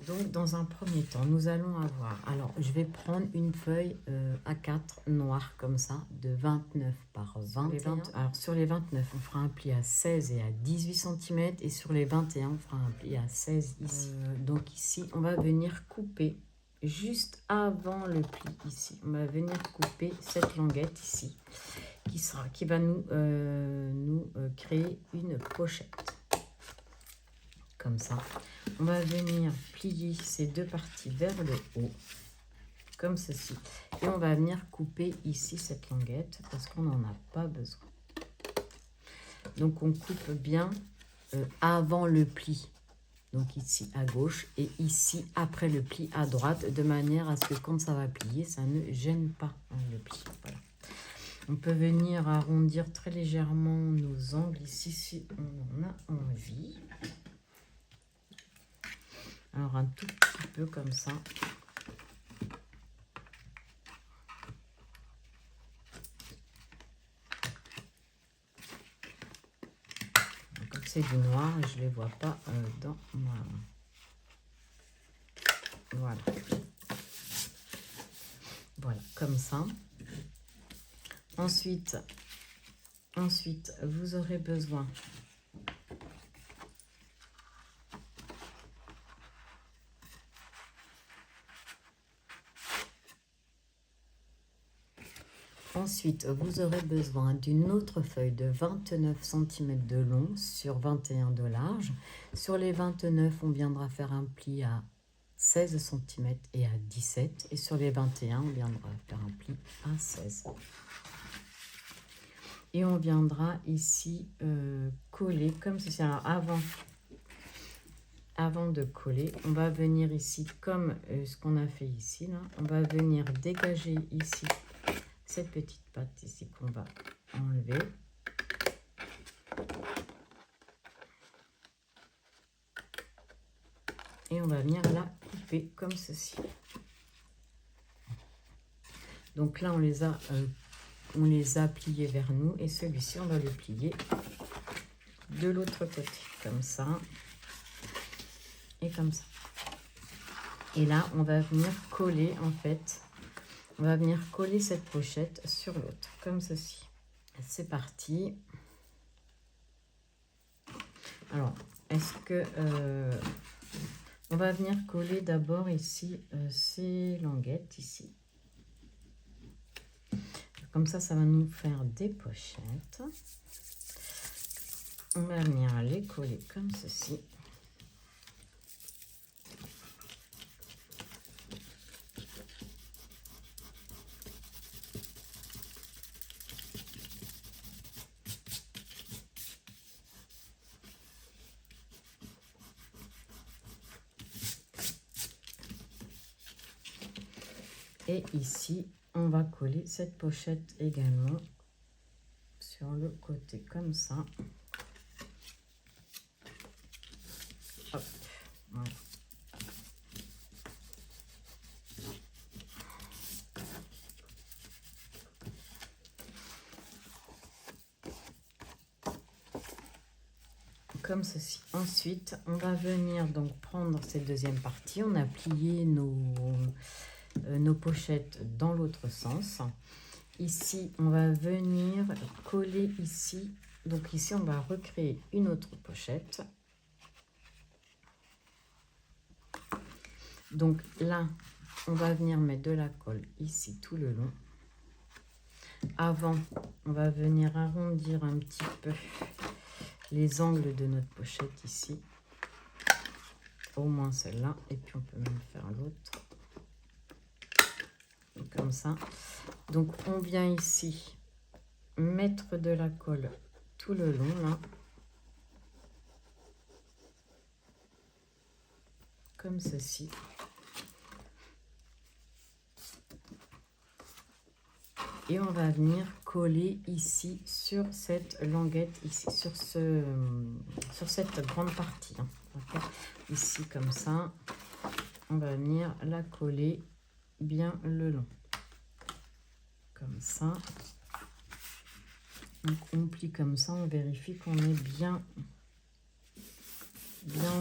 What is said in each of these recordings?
Donc, dans un premier temps, nous allons avoir... Alors, je vais prendre une feuille A4 noire comme ça, de 29 par 21. Alors, sur les 29, on fera un pli à 16 et à 18 cm. Et sur les 21, on fera un pli à 16 ici. Donc, ici, on va venir couper juste avant le pli ici. On va venir couper cette languette ici, qui va nous créer une pochette. Comme ça. On va venir plier ces deux parties vers le haut, comme ceci. Et on va venir couper ici cette languette, parce qu'on n'en a pas besoin. Donc on coupe bien avant le pli. Donc ici à gauche et ici après le pli à droite, de manière à ce que quand ça va plier, ça ne gêne pas le pli. Voilà. On peut venir arrondir très légèrement nos angles ici si on en a envie. Alors un tout petit peu comme ça. Comme c'est du noir, je ne les vois pas dans ma... Voilà. Voilà, comme ça. Ensuite, vous aurez besoin d'une autre feuille de 29 cm de long sur 21 de large. Sur les 29, on viendra faire un pli à 16 cm et à 17. Et sur les 21, on viendra faire un pli à 16. Et on viendra ici coller comme ceci. Alors avant de coller, on va venir ici comme ce qu'on a fait ici. Là. On va venir dégager ici cette petite patte ici qu'on va enlever. Et on va venir la couper comme ceci. Donc là, on les a pliés vers nous. Et celui-ci, on va le plier de l'autre côté. Comme ça. Et comme ça. Et là, on va venir coller, en fait. On va venir coller cette pochette sur l'autre. Comme ceci. C'est parti. Alors, est-ce que... on va venir coller d'abord ici ces languettes, ici. Comme ça, ça va nous faire des pochettes. On va venir les coller comme ceci. Et ici, on va coller cette pochette également sur le côté comme ça. Hop, voilà. Comme ceci. Ensuite, on va venir donc prendre cette deuxième partie. On a plié nos pochettes dans l'autre sens. Ici, on va venir coller ici. Donc ici, on va recréer une autre pochette. Donc là, on va venir mettre de la colle ici tout le long. Avant, on va venir arrondir un petit peu les angles de notre pochette ici. Au moins celle-là. Et puis on peut même faire l'autre. Comme ça. Donc on vient ici mettre de la colle tout le long là. Comme ceci. Et on va venir coller ici sur cette languette, ici, sur cette grande partie. Hein, ici comme ça. On va venir la coller bien le long. Comme ça. Donc on plie comme ça, on vérifie qu'on est bien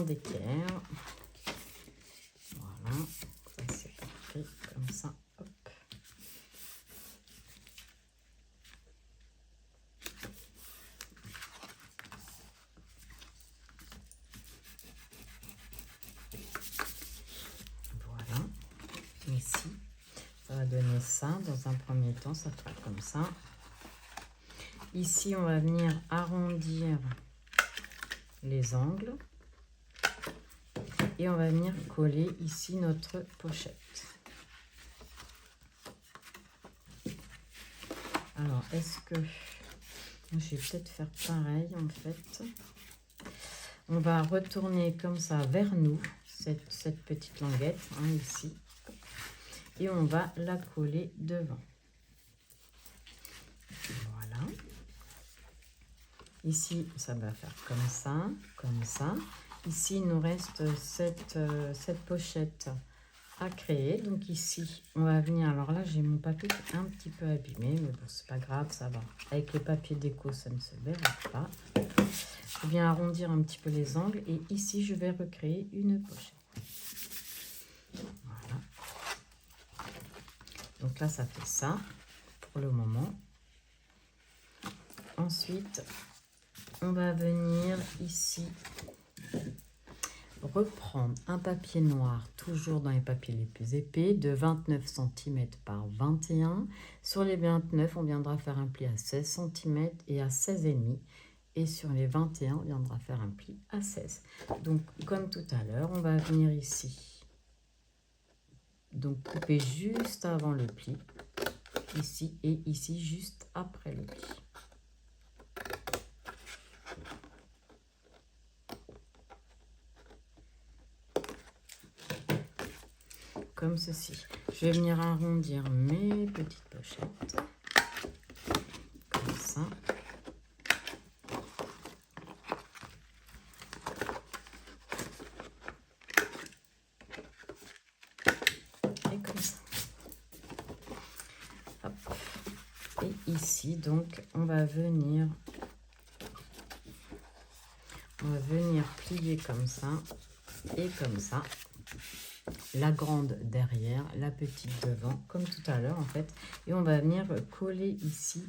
d'équerre. Voilà, ça c'est parfait, comme ça. Hop. Voilà, ici, ça va donner ça. Dans un premier temps, ça fera comme ça. Ici, on va venir arrondir les angles. Et on va venir coller ici notre pochette. Alors, est-ce que... Je vais peut-être faire pareil, en fait. On va retourner comme ça vers nous, cette petite languette, hein, ici. Et on va la coller devant. Voilà. Ici, ça va faire comme ça, comme ça. Ici, il nous reste cette pochette à créer. Donc ici, on va venir... Alors là, j'ai mon papier qui est un petit peu abîmé, mais bon, c'est pas grave, ça va. Avec le papier déco, ça ne se verra pas. Je viens arrondir un petit peu les angles. Et ici, je vais recréer une pochette. Voilà. Donc là, ça fait ça pour le moment. Ensuite, on va venir ici reprendre un papier noir, toujours dans les papiers les plus épais, de 29 cm par 21. Sur les 29, on viendra faire un pli à 16 cm et à 16,5. Et sur les 21, on viendra faire un pli à 16. Donc, comme tout à l'heure, on va venir ici. Donc, couper juste avant le pli. Ici et ici, juste après le pli. Comme ceci. Je vais venir arrondir mes petites pochettes. Comme ça. Et comme ça. Hop. Et ici, donc, on va venir plier comme ça et comme ça. La grande derrière, la petite devant, comme tout à l'heure en fait. Et on va venir coller ici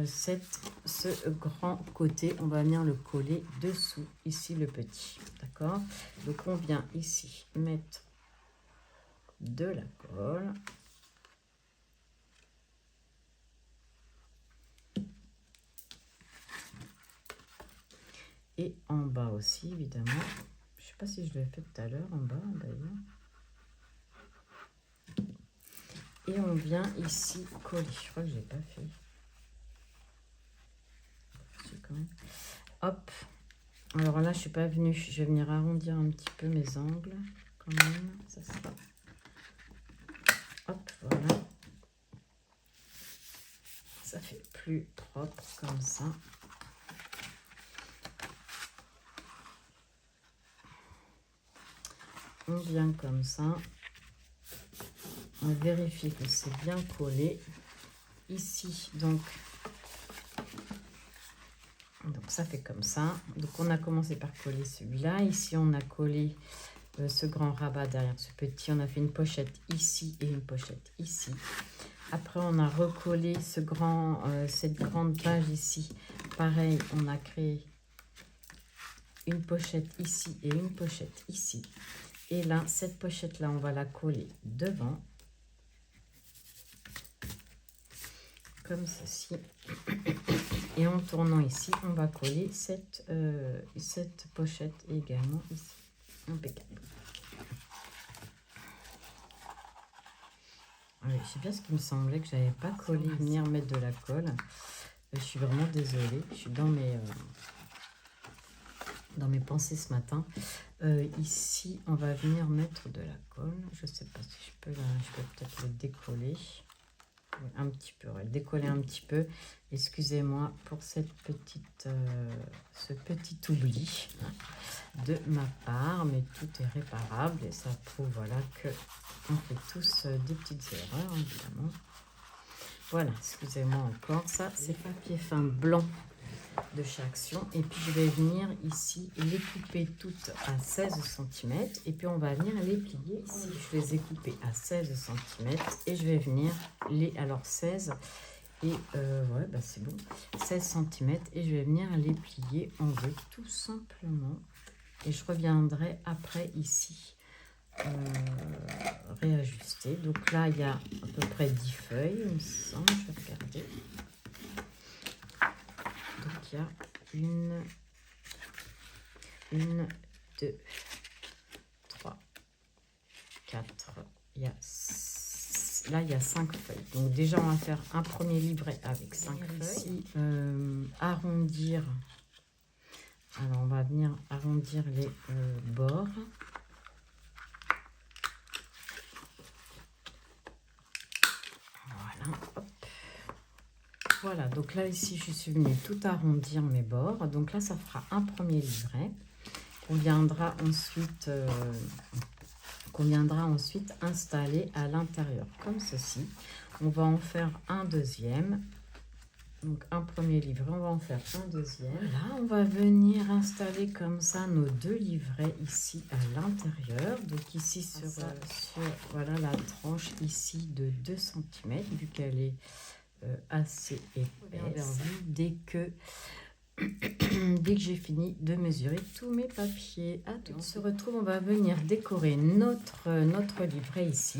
ce grand côté. On va venir le coller dessous, ici le petit. D'accord? Donc on vient ici mettre de la colle. Et en bas aussi, évidemment. Je ne sais pas si je l'ai fait tout à l'heure, en bas d'ailleurs. Et on vient ici coller. Je crois que je n'ai pas fait. Quand même. Hop. Alors là, je ne suis pas venue. Je vais venir arrondir un petit peu mes angles. Quand même. Ça sera. Hop, voilà. Ça fait plus propre comme ça. On vient comme ça. On vérifie que c'est bien collé. Ici, donc ça fait comme ça. Donc on a commencé par coller celui-là. Ici, on a collé ce grand rabat derrière ce petit. On a fait une pochette ici et une pochette ici. Après, on a recollé cette grande page ici. Pareil, on a créé une pochette ici et une pochette ici. Et là, cette pochette-là, on va la coller devant. Comme ceci. Et en tournant ici, on va coller cette pochette également ici. Impeccable. Ouais, je sais bien ce qui me semblait que j'avais pas collé, venir mettre de la colle. Je suis vraiment désolée. Je suis dans mes pensées ce matin. Ici, on va venir mettre de la colle. Je sais pas si je peux peut-être le décoller. Un petit peu, ouais, décoller un petit peu. Excusez-moi pour ce petit oubli de ma part, mais tout est réparable et ça prouve voilà que on fait tous des petites erreurs évidemment. Voilà, excusez-moi encore, ça c'est papier fin blanc de chez Action. Et puis je vais venir ici les couper toutes à 16 cm. Et puis on va venir les plier. Ici je les ai coupées à 16 cm. Et je vais venir les... Alors 16 et ouais bah c'est bon. 16 cm. Et je vais venir les plier en V tout simplement. Et je reviendrai après ici réajuster. Donc là il y a à peu près 10 feuilles il me semble. Je vais regarder. Donc il y a une, 2, 3, 4, là il y a 5 feuilles. Donc déjà on va faire un premier livret avec 5 feuilles. Ici, arrondir. Alors on va venir arrondir les bords. Voilà, hop. Voilà, donc là ici je suis venue tout arrondir mes bords. Donc là ça fera un premier livret qu'on viendra ensuite installer à l'intérieur comme ceci. On va en faire un deuxième. Donc un premier livret, on va en faire un deuxième. Là, on va venir installer comme ça nos 2 livrets ici à l'intérieur. Donc ici sur voilà la tranche ici de 2 cm vu qu'elle est assez épaisse. Dès que j'ai fini de mesurer tous mes papiers. On se retrouve, on va venir décorer notre livret ici.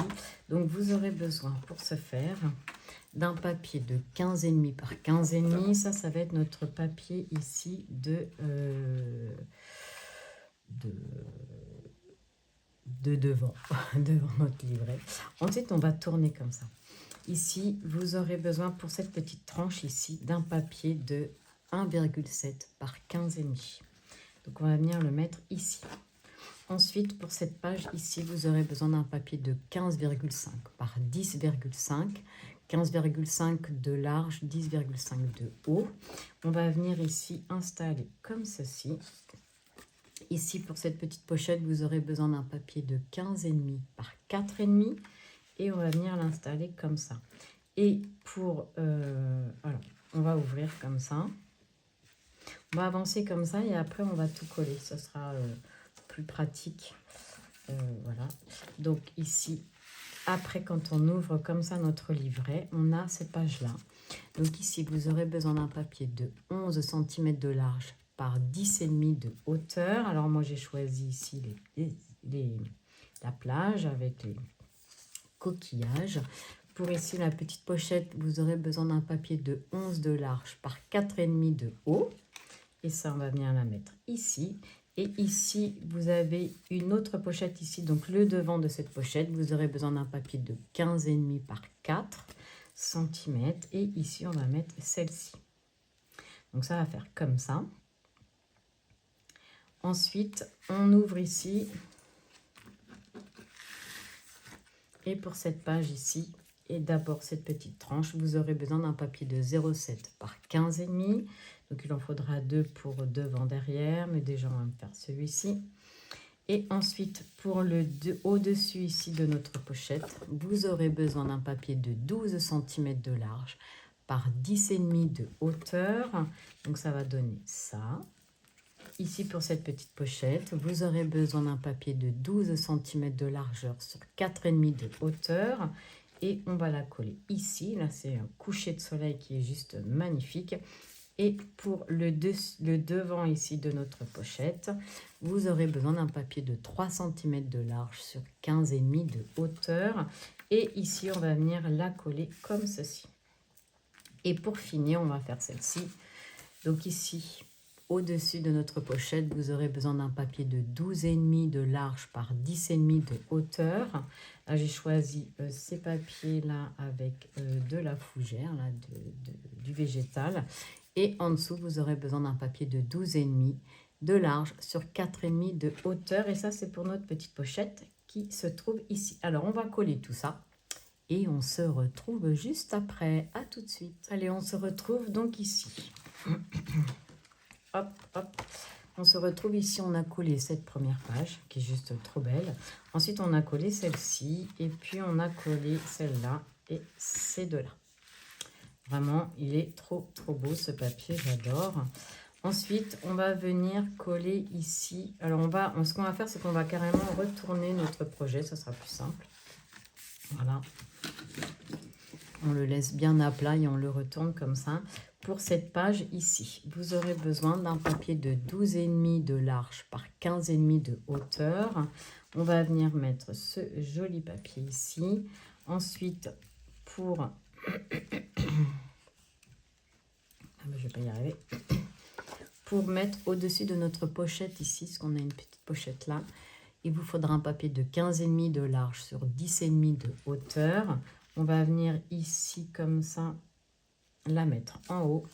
Donc vous aurez besoin pour ce faire d'un papier de 15,5 par 15,5. Ça va être notre papier ici de devant, devant notre livret. Ensuite, on va tourner comme ça. Ici, vous aurez besoin pour cette petite tranche ici d'un papier de 1,7 par 15,5. Donc, on va venir le mettre ici. Ensuite, pour cette page ici, vous aurez besoin d'un papier de 15,5 par 10,5. 15,5 de large, 10,5 de haut. On va venir ici installer comme ceci. Ici, pour cette petite pochette, vous aurez besoin d'un papier de 15,5 par 4,5. Et on va venir l'installer comme ça. Et pour... alors, on va ouvrir comme ça. On va avancer comme ça et après, on va tout coller. Ce sera plus pratique. Voilà. Donc ici... Après, quand on ouvre comme ça notre livret, on a cette page-là. Donc ici, vous aurez besoin d'un papier de 11 cm de large par 10,5 de hauteur. Alors moi, j'ai choisi ici la plage avec les coquillages. Pour ici, la petite pochette, vous aurez besoin d'un papier de 11 de large par 4,5 de haut. Et ça, on va venir la mettre ici. Et ici, vous avez une autre pochette ici. Donc, le devant de cette pochette, vous aurez besoin d'un papier de 15,5 par 4 cm. Et ici, on va mettre celle-ci. Donc, ça va faire comme ça. Ensuite, on ouvre ici. Et pour cette page ici, et d'abord cette petite tranche, vous aurez besoin d'un papier de 0,7 par 15,5. Donc, il en faudra 2 pour devant derrière, mais déjà, on va me faire celui-ci. Et ensuite, pour le au-dessus ici de notre pochette, vous aurez besoin d'un papier de 12 cm de large par 10,5 de hauteur. Donc, ça va donner ça. Ici, pour cette petite pochette, vous aurez besoin d'un papier de 12 cm de largeur sur 4,5 de hauteur. Et on va la coller ici. Là, c'est un coucher de soleil qui est juste magnifique. Et pour le devant ici de notre pochette, vous aurez besoin d'un papier de 3 cm de large sur 15,5 de hauteur. Et ici, on va venir la coller comme ceci. Et pour finir, on va faire celle-ci. Donc ici, au-dessus de notre pochette, vous aurez besoin d'un papier de 12,5 de large par 10,5 de hauteur. Là, j'ai choisi ces papiers-là avec de la fougère, là, du végétal. Et en dessous, vous aurez besoin d'un papier de 12,5 de large sur 4,5 de hauteur. Et ça, c'est pour notre petite pochette qui se trouve ici. Alors, on va coller tout ça. Et on se retrouve juste après. À tout de suite. Allez, on se retrouve donc ici. Hop, hop. On se retrouve ici. On a collé cette première page qui est juste trop belle. Ensuite, on a collé celle-ci. Et puis, on a collé celle-là et ces deux-là. Vraiment, il est trop beau ce papier, j'adore. Ensuite, on va venir coller ici. Alors, ce qu'on va faire, c'est qu'on va carrément retourner notre projet. Ça sera plus simple. Voilà. On le laisse bien à plat et on le retourne comme ça. Pour cette page ici, vous aurez besoin d'un papier de 12,5 de large par 15,5 de hauteur. On va venir mettre ce joli papier ici. Ensuite, pour... ah ben, je ne vais pas y arriver. Pour mettre au-dessus de notre pochette ici, parce qu'on a une petite pochette là, il vous faudra un papier de 15,5 de large sur 10,5 de hauteur. On va venir ici comme ça, la mettre en haut.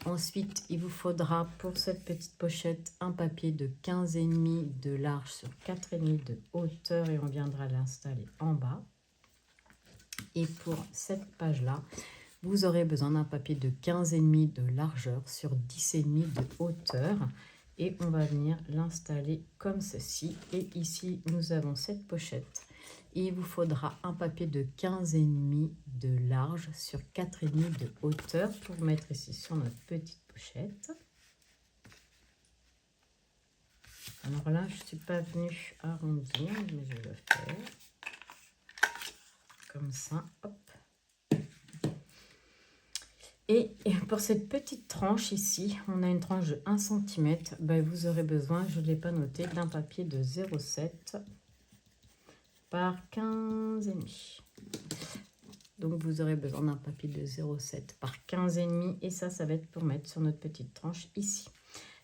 Ensuite, il vous faudra pour cette petite pochette un papier de 15,5 de large sur 4,5 de hauteur et on viendra l'installer en bas. Et pour cette page-là, vous aurez besoin d'un papier de 15,5 de largeur sur 10,5 de hauteur. Et on va venir l'installer comme ceci. Et ici, nous avons cette pochette. Et il vous faudra un papier de 15,5 de large sur 4,5 de hauteur pour mettre ici sur notre petite pochette. Alors là, je ne suis pas venue arrondir, mais je vais le faire. Comme ça, hop. Et pour cette petite tranche ici, on a une tranche de 1 cm. Ben, vous aurez besoin, je ne l'ai pas noté, d'un papier de 0,7 par 15,5. Donc, vous aurez besoin d'un papier de 0,7 par 15,5. Et ça va être pour mettre sur notre petite tranche ici.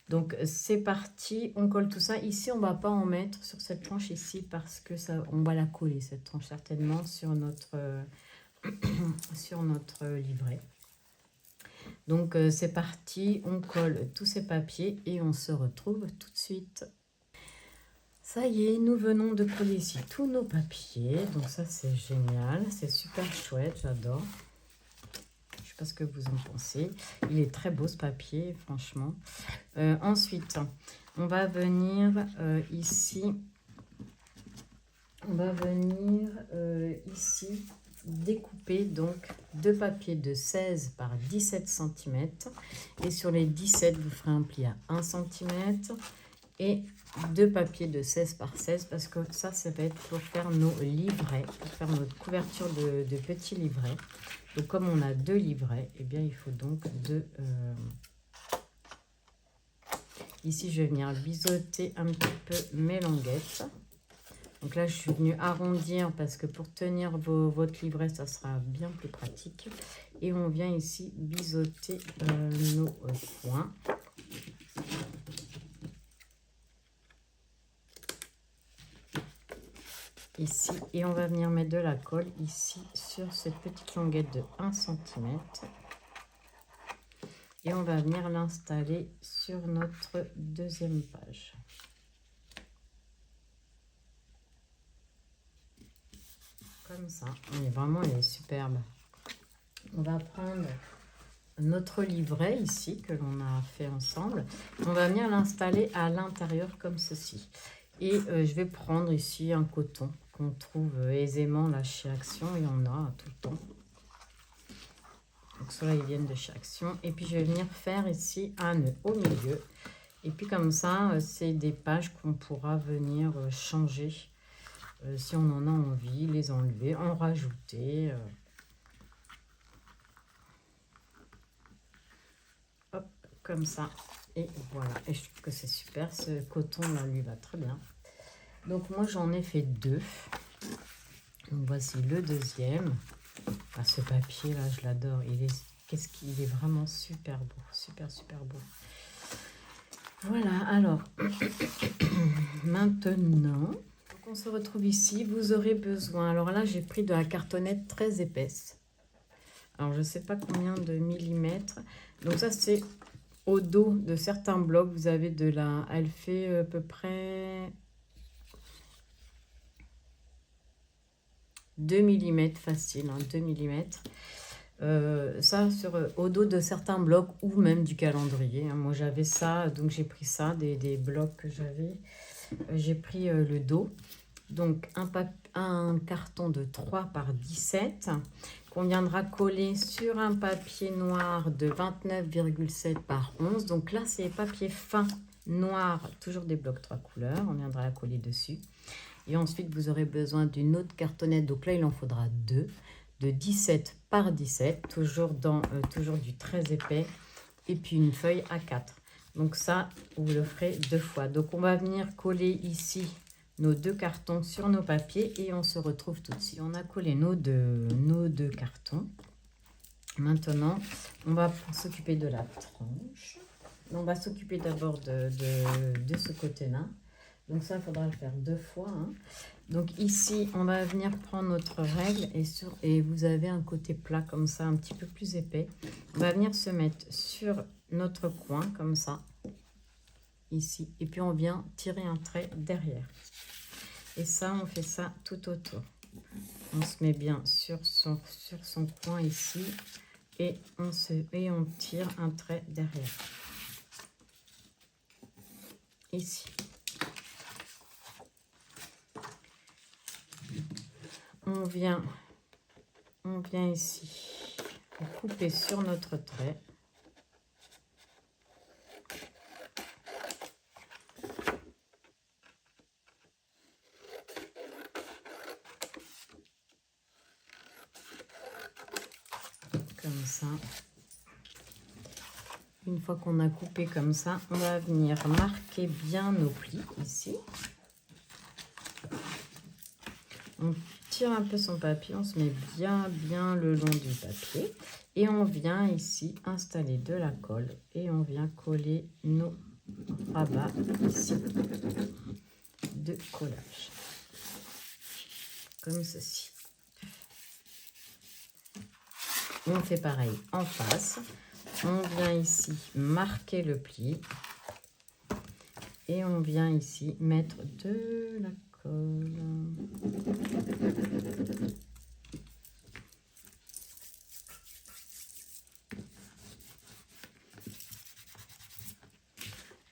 Donc, c'est parti. On colle tout ça. Ici, on ne va pas en mettre sur cette tranche ici parce que ça, on va la coller, cette tranche, certainement, sur notre, sur notre livret. Donc, c'est parti. On colle tous ces papiers et on se retrouve tout de suite. Ça y est, nous venons de coller ici tous nos papiers. Donc ça, c'est génial. C'est super chouette, j'adore. Je ne sais pas ce que vous en pensez. Il est très beau ce papier, franchement. Ensuite, on va venir ici. On va venir ici découper donc deux papiers de 16 par 17 cm. Et sur les 17, vous ferez un pli à 1 cm. Et deux papiers de 16 par 16 parce que ça va être pour faire nos livrets, pour faire notre couverture de petits livrets. Donc comme on a deux livrets, eh bien il faut donc deux... Ici je vais venir biseauter un petit peu mes languettes. Donc là je suis venue arrondir parce que pour tenir votre livret ça sera bien plus pratique. Et on vient ici biseauter nos points. Ici, et on va venir mettre de la colle ici sur cette petite languette de 1 cm et on va venir l'installer sur notre deuxième page. Comme ça, elle est superbe. On va prendre notre livret ici que l'on a fait ensemble, on va venir l'installer à l'intérieur comme ceci. Et je vais prendre ici un coton qu'on trouve aisément là chez Action. Il y en a tout le temps. Donc ceux-là, ils viennent de chez Action. Et puis, je vais venir faire ici un nœud au milieu. Et puis, comme ça, c'est des pages qu'on pourra venir changer. Si on en a envie, les enlever, en rajouter. Hop, comme ça. Et voilà. Et je trouve que c'est super. Ce coton-là, lui, va très bien. Donc moi j'en ai fait deux. Donc voici le deuxième. Ah, ce papier là, je l'adore. Qu'est-ce qu'il est vraiment super beau, super beau. Voilà, alors maintenant, donc on se retrouve ici. Vous aurez besoin. Alors là, j'ai pris de la cartonnette très épaisse. Alors je ne sais pas combien de millimètres. Donc ça c'est au dos de certains blocs. Vous avez de la. Elle fait à peu près 2 mm facile, hein, 2 mm. Ça au dos de certains blocs ou même du calendrier. Hein. Moi j'avais ça, donc j'ai pris ça, des blocs que j'avais. J'ai pris le dos. Donc un carton de 3 par 17 qu'on viendra coller sur un papier noir de 29,7 par 11. Donc là, c'est papier fin noir, toujours des blocs 3 couleurs. On viendra la coller dessus. Et ensuite, vous aurez besoin d'une autre cartonnette. Donc là, il en faudra 2, de 17 par 17, toujours du très épais. Et puis une feuille A4. Donc ça, vous le ferez 2 fois. Donc on va venir coller ici nos 2 cartons sur nos papiers et on se retrouve tout de suite. On a collé nos deux cartons. Maintenant, on va s'occuper de la tranche. On va s'occuper d'abord de ce côté-là. Donc ça, il faudra le faire 2 fois. Hein. Donc ici, on va venir prendre notre règle et vous avez un côté plat comme ça, un petit peu plus épais. On va venir se mettre sur notre coin comme ça, ici. Et puis on vient tirer un trait derrière. Et ça, on fait ça tout autour. On se met bien sur son coin ici et on tire un trait derrière. Ici. On vient ici couper sur notre trait. Comme ça. Une fois qu'on a coupé comme ça, on va venir marquer bien nos plis ici. On tire un peu son papier, on se met bien le long du papier. Et on vient ici installer de la colle et on vient coller nos rabats ici de collage. Comme ceci. On fait pareil en face. On vient ici marquer le pli. Et on vient ici mettre de la colle.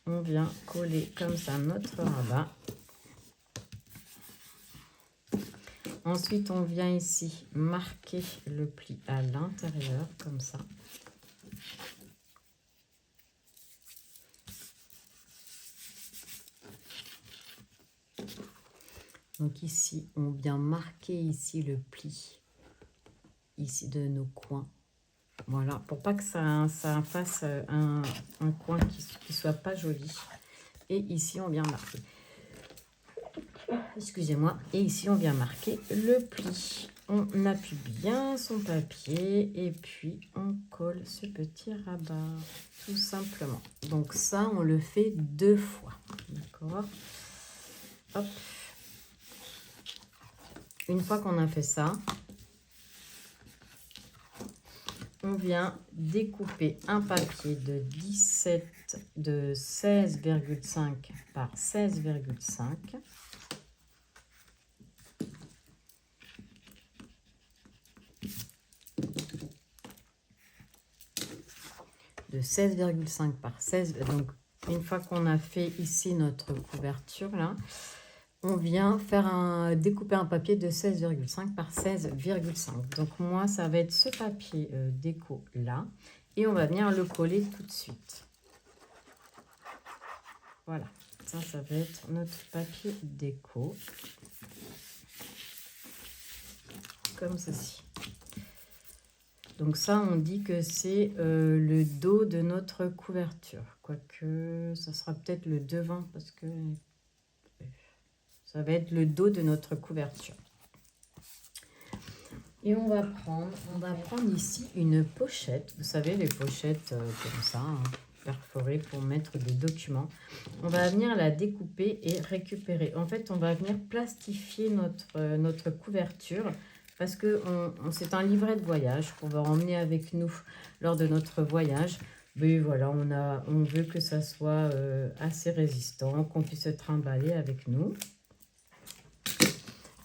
On vient coller comme ça notre rabat. Ensuite, on vient ici marquer le pli à l'intérieur, comme ça. Donc ici, on vient marquer ici le pli, ici de nos coins. Voilà, pour pas que ça fasse un coin qui soit pas joli. Et ici, on vient marquer. Excusez-moi. Et ici, on vient marquer le pli. On appuie bien son papier et puis on colle ce petit rabat, tout simplement. Donc ça, on le fait 2 fois. D'accord ? Hop. Une fois qu'on a fait ça, on vient découper un papier de 16,5 par 16,5. De 16,5 par 16. Donc, une fois qu'on a fait ici notre couverture, là, on vient découper un papier de 16,5 par 16,5. Donc, moi, ça va être ce papier déco là. Et on va venir le coller tout de suite. Voilà. Ça va être notre papier déco. Comme ceci. Donc ça, on dit que c'est le dos de notre couverture. Quoique, ça sera peut-être le devant parce que ça va être le dos de notre couverture. Et on va prendre ici une pochette. Vous savez, les pochettes comme ça, hein, perforées pour mettre des documents. On va venir la découper et récupérer. En fait, on va venir plastifier notre couverture. Parce que c'est un livret de voyage qu'on va emmener avec nous lors de notre voyage. Mais voilà, on veut que ça soit assez résistant, qu'on puisse se trimballer avec nous.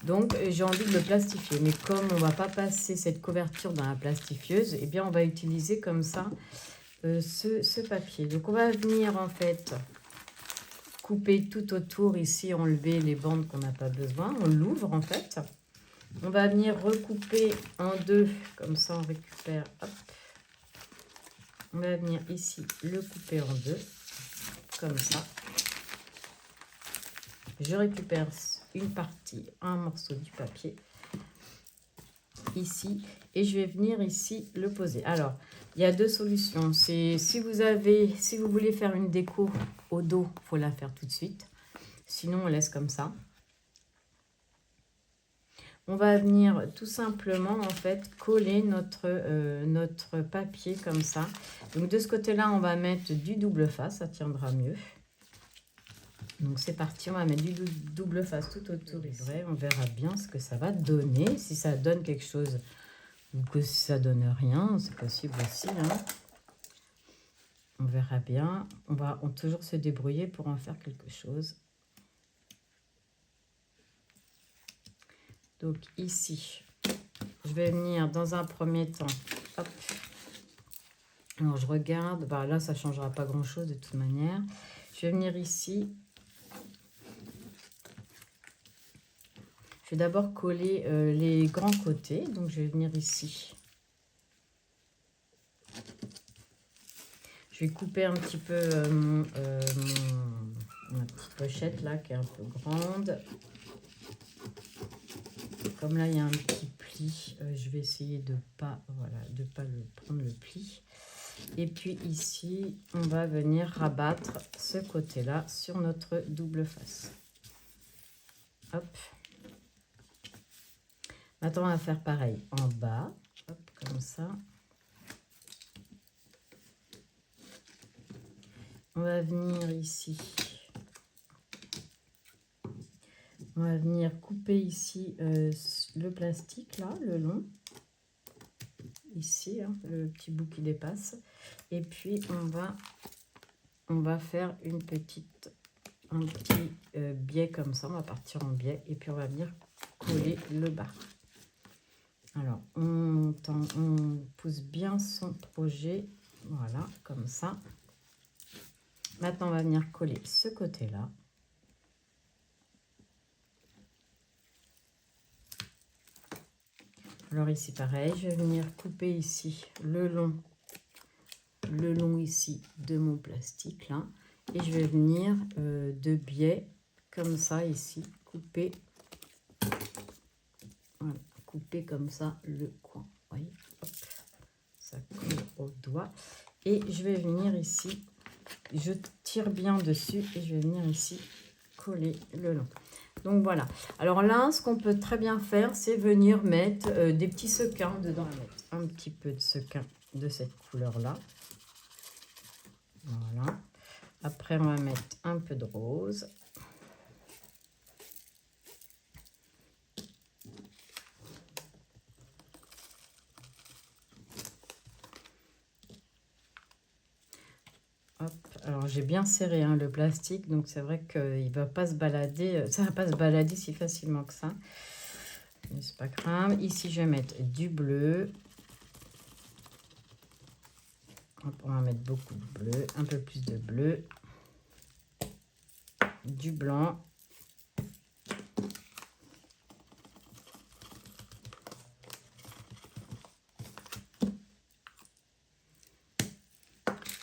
Donc, j'ai envie de le plastifier. Mais comme on ne va pas passer cette couverture dans la plastifieuse, eh bien, on va utiliser comme ça ce papier. Donc, on va venir en fait couper tout autour ici, enlever les bandes qu'on n'a pas besoin. On l'ouvre en fait. On va venir recouper en deux, comme ça on récupère, hop. On va venir ici le couper en deux, comme ça. Je récupère une partie, un morceau du papier, ici, et je vais venir ici le poser. Alors, il y a deux solutions. C'est si vous voulez faire une déco au dos, il faut la faire tout de suite. Sinon, on laisse comme ça. On va venir tout simplement, en fait, coller notre papier comme ça. Donc, de ce côté-là, on va mettre du double face, ça tiendra mieux. Donc, c'est parti, on va mettre du double face tout autour. Vrai, on verra bien ce que ça va donner. Si ça donne quelque chose ou que ça donne rien, c'est possible aussi. Hein. On verra bien. On va toujours se débrouiller pour en faire quelque chose. Donc, ici, je vais venir dans un premier temps. Hop. Alors, je regarde. Bah, là, ça ne changera pas grand-chose de toute manière. Je vais venir ici. Je vais d'abord coller les grands côtés. Donc, je vais venir ici. Je vais couper un petit peu ma petite pochette là qui est un peu grande. Comme là, il y a un petit pli, je vais essayer de pas prendre le pli. Et puis ici, on va venir rabattre ce côté-là sur notre double face. Hop. Maintenant, on va faire pareil en bas. Hop, comme ça. On va venir ici. On va venir couper ici le plastique, là, le long. Ici, hein, le petit bout qui dépasse. Et puis, on va faire un petit biais comme ça. On va partir en biais. Et puis, on va venir coller le bas. Alors, on pousse bien son projet. Voilà, comme ça. Maintenant, on va venir coller ce côté-là. Alors ici, pareil, je vais venir couper ici le long ici de mon plastique, là. Et je vais venir de biais, comme ça, ici, couper, voilà, couper comme ça le coin. Vous voyez, hop, ça colle au doigt. Et je vais venir ici, je tire bien dessus et je vais venir ici coller le long. Donc voilà. Alors là, ce qu'on peut très bien faire, c'est venir mettre des petits sequins dedans. On va mettre un petit peu de sequin de cette couleur-là. Voilà. Après, on va mettre un peu de rose. Hop. Alors, j'ai bien serré hein, le plastique, donc c'est vrai qu'il ne va pas se balader. Ça ne va pas se balader si facilement que ça. Mais c'est pas grave. Ici, je vais mettre du bleu. Hop, on va mettre beaucoup de bleu, un peu plus de bleu. Du blanc.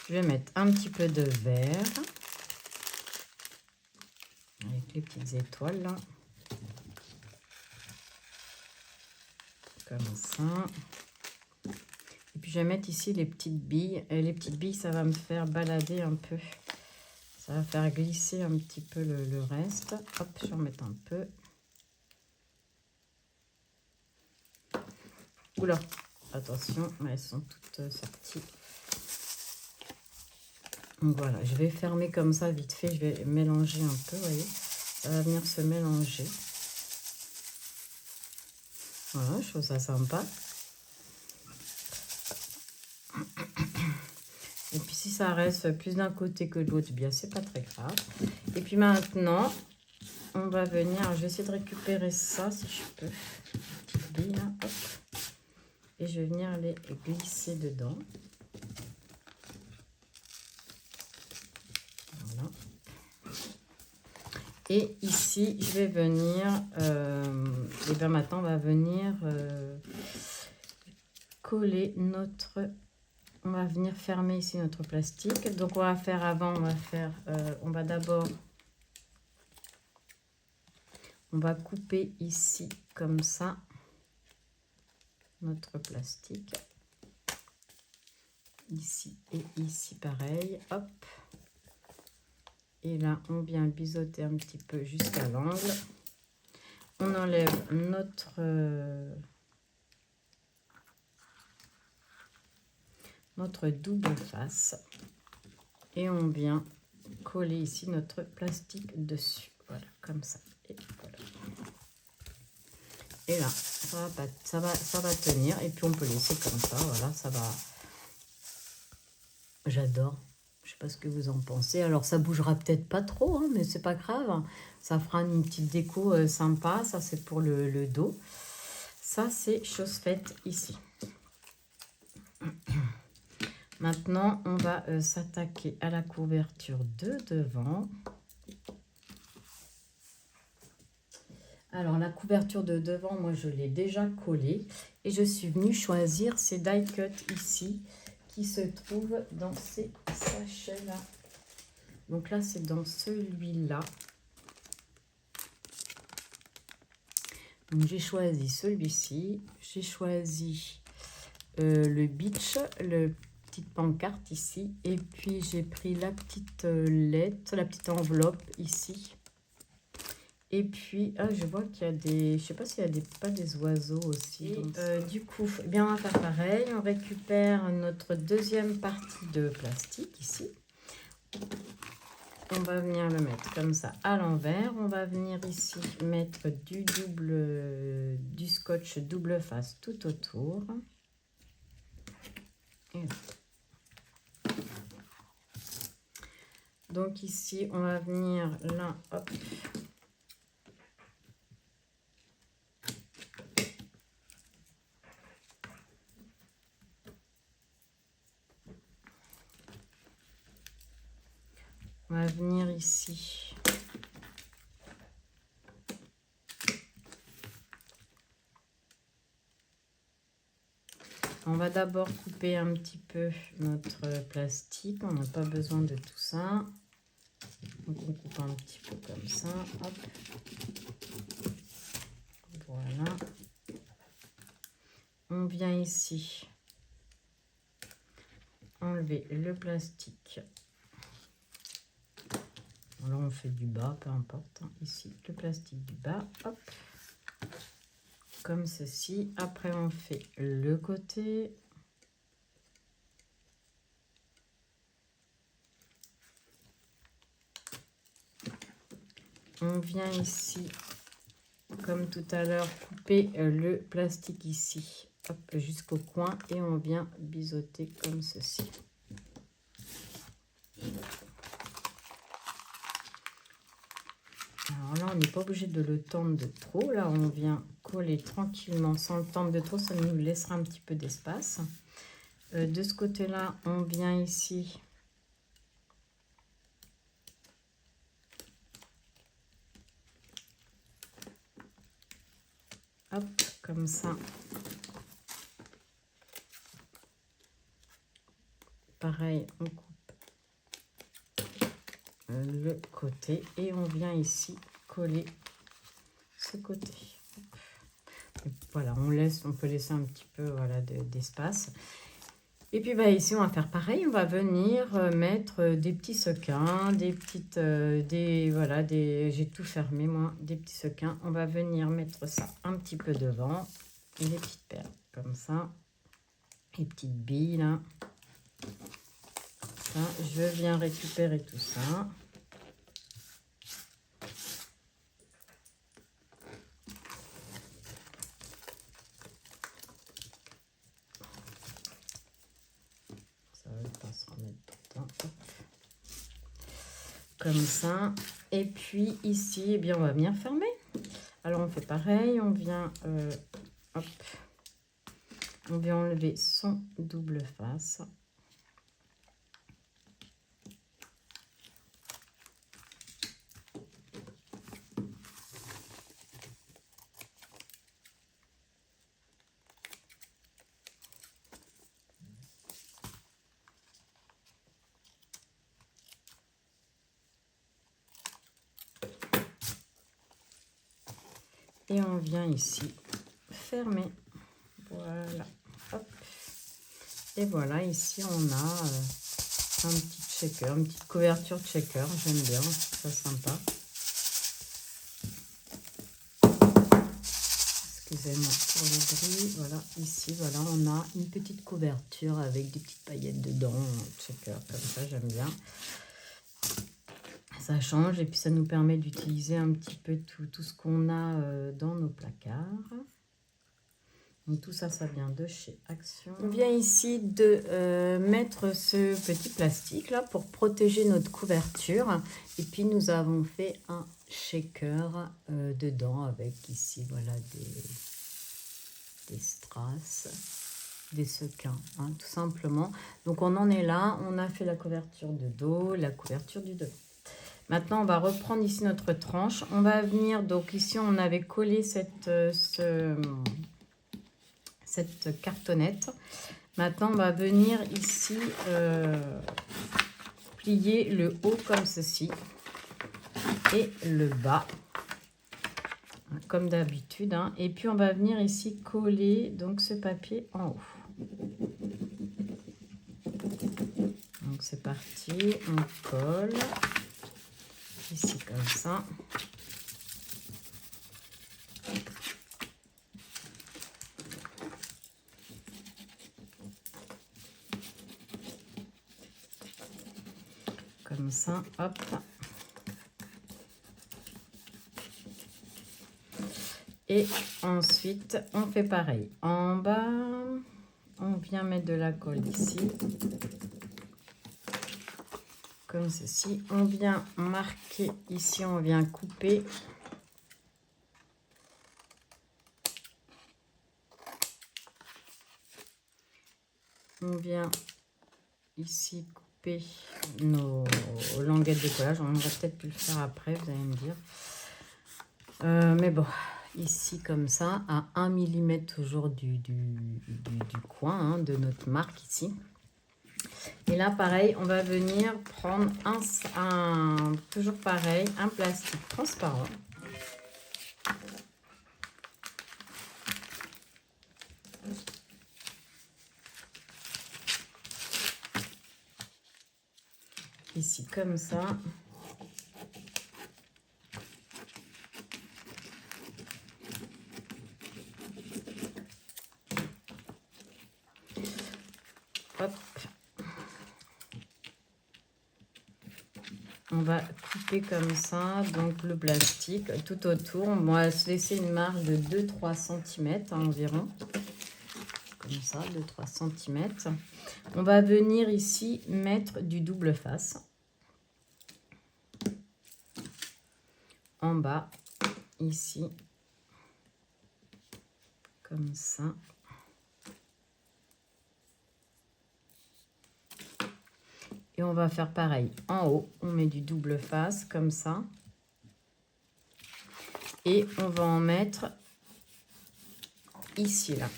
Je vais mettre un petit peu de vert. Avec les petites étoiles là. Comme ça. Et puis je vais mettre ici les petites billes. Et les petites billes, ça va me faire balader un peu. Ça va faire glisser un petit peu le reste. Hop, je vais en mettre un peu. Oula, attention, elles sont toutes sorties. Donc voilà, je vais fermer comme ça vite fait. Je vais mélanger un peu, vous voyez. Ça va venir se mélanger. Voilà, je trouve ça sympa. Et puis si ça reste plus d'un côté que de l'autre, bien c'est pas très grave. Et puis maintenant, on va venir, je vais essayer de récupérer ça si je peux. Petite bille là, hop. Et je vais venir les glisser dedans. Voilà. Et ici, je vais venir, et bien maintenant, on va venir coller notre, on va venir fermer ici notre plastique. Donc, on va faire avant, on va d'abord, on va couper ici comme ça, notre plastique. Ici et ici, pareil, hop. Et là, on vient biseauter un petit peu jusqu'à l'angle. On enlève notre double face. Et on vient coller ici notre plastique dessus. Voilà, comme ça. Et voilà. Et là, ça va tenir. Et puis, on peut laisser comme ça. Voilà, ça va. J'adore. Je sais pas ce que vous en pensez. Alors, ça bougera peut-être pas trop, hein, mais c'est pas grave. Ça fera une petite déco sympa. Ça, c'est pour le dos. Ça, c'est chose faite ici. Maintenant, on va s'attaquer à la couverture de devant. Alors, la couverture de devant, moi, je l'ai déjà collée. Et je suis venue choisir ces die cuts ici, qui se trouvent dans ces sachets-là. Donc là, c'est dans celui-là. Donc, j'ai choisi celui-ci. J'ai choisi le beach, le petite pancarte ici. Et puis, j'ai pris la petite lettre, la petite enveloppe ici. Et puis, ah, je vois qu'il y a des... Je sais pas s'il y a pas des oiseaux aussi. Du coup, eh bien, on va faire pareil. On récupère notre deuxième partie de plastique ici. On va venir le mettre comme ça à l'envers. On va venir ici mettre du scotch double face tout autour. Et là. Donc ici, on va venir là, hop. On va venir ici. On va d'abord couper un petit peu notre plastique. On n'a pas besoin de tout ça. Donc on coupe un petit peu comme ça. Hop. Voilà. On vient ici enlever le plastique. Là, on fait du bas, peu importe. Ici, le plastique du bas. Hop. Comme ceci. Après, on fait le côté. On vient ici, comme tout à l'heure, couper le plastique ici. Hop, jusqu'au coin. Et on vient biseauter comme ceci. Alors là, on n'est pas obligé de le tendre de trop. Là, on vient coller tranquillement sans le tendre de trop. Ça nous laissera un petit peu d'espace. De ce côté-là, on vient ici. Hop, comme ça. Pareil, on coupe le côté et on vient ici coller ce côté. Voilà, on peut laisser un petit peu voilà, d'espace. Et puis bah, ici, on va faire pareil. On va venir mettre des petits sequins, des petites... voilà, j'ai tout fermé, moi, des petits sequins. On va venir mettre ça un petit peu devant. Et les petites perles, comme ça. Les petites billes, là. Ça, je viens récupérer tout ça. Comme ça. Et puis ici, eh bien, on va venir fermer. Alors on fait pareil, on vient hop, on vient enlever son double face. Et on vient ici fermer. Voilà. Hop. Et voilà, ici on a un petit shaker, une petite couverture de shaker. J'aime bien, c'est sympa. Excusez-moi pour le bruit. Voilà, ici, voilà, on a une petite couverture avec des petites paillettes dedans. Shaker, comme ça, j'aime bien. Ça change et puis ça nous permet d'utiliser un petit peu tout ce qu'on a dans nos placards. Donc tout ça, ça vient de chez Action. On vient ici de mettre ce petit plastique là pour protéger notre couverture. Et puis nous avons fait un shaker dedans avec ici, voilà, des strass, des sequins, hein, tout simplement. Donc on en est là, on a fait la couverture de dos, la couverture du devant. Maintenant, on va reprendre ici notre tranche. On va venir, donc ici, on avait collé cette cartonnette. Maintenant, on va venir ici plier le haut comme ceci et le bas, comme d'habitude. Hein. Et puis, on va venir ici coller donc ce papier en haut. Donc, c'est parti. On colle. Ici comme ça. Comme ça, hop. Et ensuite, on fait pareil. En bas, on vient mettre de la colle ici. Comme ceci. On vient marquer ici, on vient couper. On vient ici couper nos languettes de collage. On aurait peut-être pu le faire après, vous allez me dire. Mais bon, ici comme ça, à 1 mm toujours du coin hein, de notre marque ici. Et là, pareil, on va venir prendre toujours pareil, un plastique transparent. Ici, comme ça. Hop. On va couper comme ça, donc le plastique tout autour. On va se laisser une marge de 2-3 cm environ. Comme ça, 2-3 cm. On va venir ici mettre du double face. En bas, ici. Comme ça. Et on va faire pareil. En haut, on met du double face, comme ça. Et on va en mettre ici, là.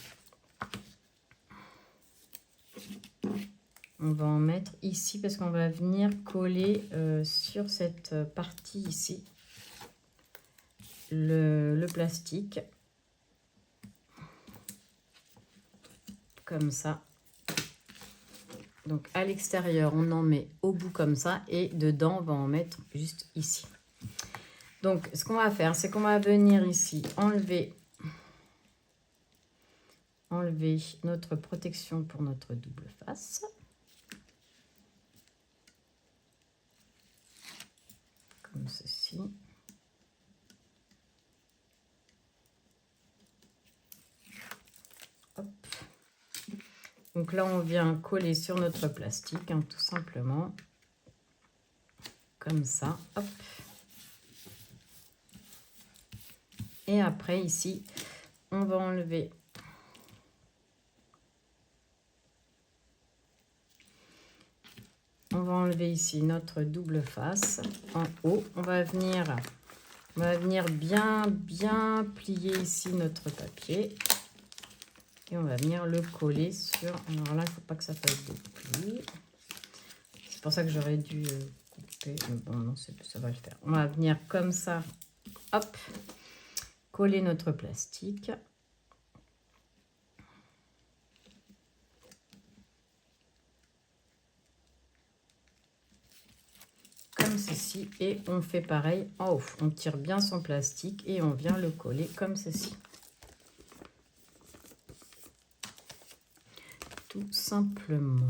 On va en mettre ici parce qu'on va venir coller sur cette partie ici le plastique. Comme ça. Donc à l'extérieur, on en met au bout comme ça et dedans, on va en mettre juste ici. Donc ce qu'on va faire, c'est qu'on va venir ici enlever notre protection pour notre double face. Comme ceci. Hop. Donc là, on vient coller sur notre plastique, hein, tout simplement. Comme ça. Hop. Et après, ici, on va enlever ici notre double face en haut. On va venir bien plier ici notre papier. Et on va venir le coller sur... Alors là, il ne faut pas que ça fasse des plis. C'est pour ça que j'aurais dû couper. Mais bon, non, ça va le faire. On va venir comme ça. Hop. coller notre plastique. Comme ceci. Et on fait pareil en haut. On tire bien son plastique et on vient le coller comme ceci. Tout simplement.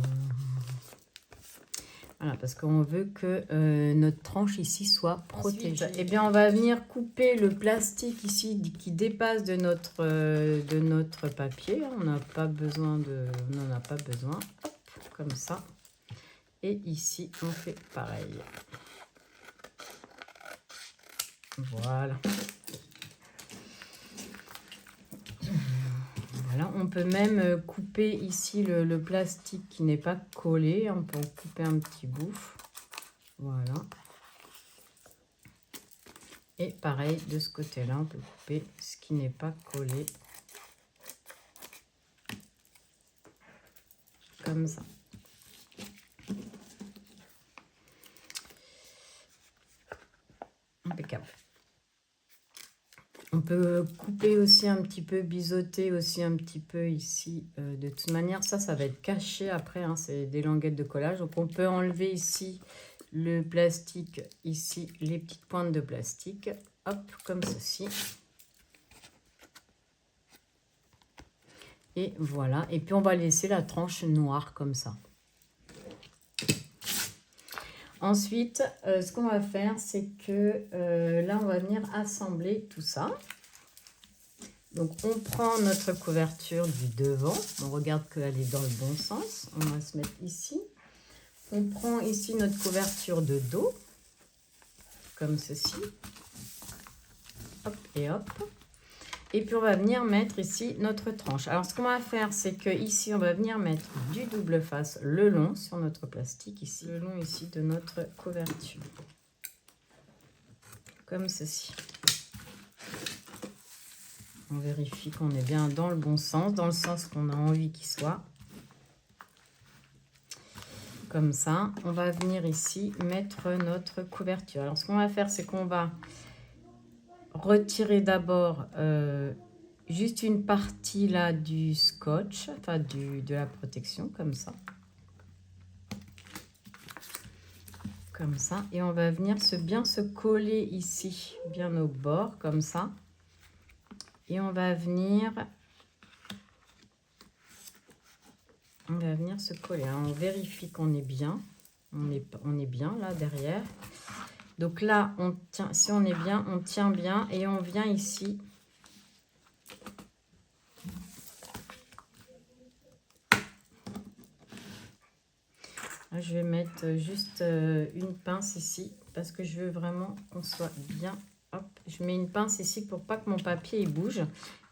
Voilà, parce qu'on veut que notre tranche ici soit protégée. Ensuite, eh bien, on va venir couper le plastique ici qui dépasse de notre papier. On n'a pas besoin on n'en a pas besoin. Hop, comme ça. Et ici, on fait pareil. Voilà. Voilà, on peut même couper ici le plastique qui n'est pas collé. On peut en couper un petit bout. Voilà. Et pareil, de ce côté-là, on peut couper ce qui n'est pas collé. Comme ça. Impeccable. On peut couper aussi un petit peu, biseauter aussi un petit peu ici. De toute manière, ça va être caché après. Hein, c'est des languettes de collage. Donc, on peut enlever ici le plastique, ici, les petites pointes de plastique. Hop, comme ceci. Et voilà. Et puis, on va laisser la tranche noire comme ça. Ensuite, ce qu'on va faire, c'est que là, on va venir assembler tout ça. Donc, on prend notre couverture du devant. On regarde qu'elle est dans le bon sens. On va se mettre ici. On prend ici notre couverture de dos, comme ceci. Hop et hop. Et puis, on va venir mettre ici notre tranche. Alors, ce qu'on va faire, c'est que ici, on va venir mettre du double face le long sur notre plastique ici. Le long ici de notre couverture. Comme ceci. On vérifie qu'on est bien dans le bon sens, dans le sens qu'on a envie qu'il soit. Comme ça, on va venir ici mettre notre couverture. Alors, ce qu'on va faire, c'est qu'on va retirer d'abord juste une partie là du scotch, enfin de la protection, comme ça. Comme ça. Et on va venir bien se coller ici, bien au bord, comme ça. Et on va venir se coller. Alors, on vérifie qu'on est bien. On est bien là derrière. Donc là, on tient, si on est bien, on tient bien et on vient ici. Là, je vais mettre juste une pince ici parce que je veux vraiment qu'on soit bien. Hop, je mets une pince ici pour pas que mon papier il bouge.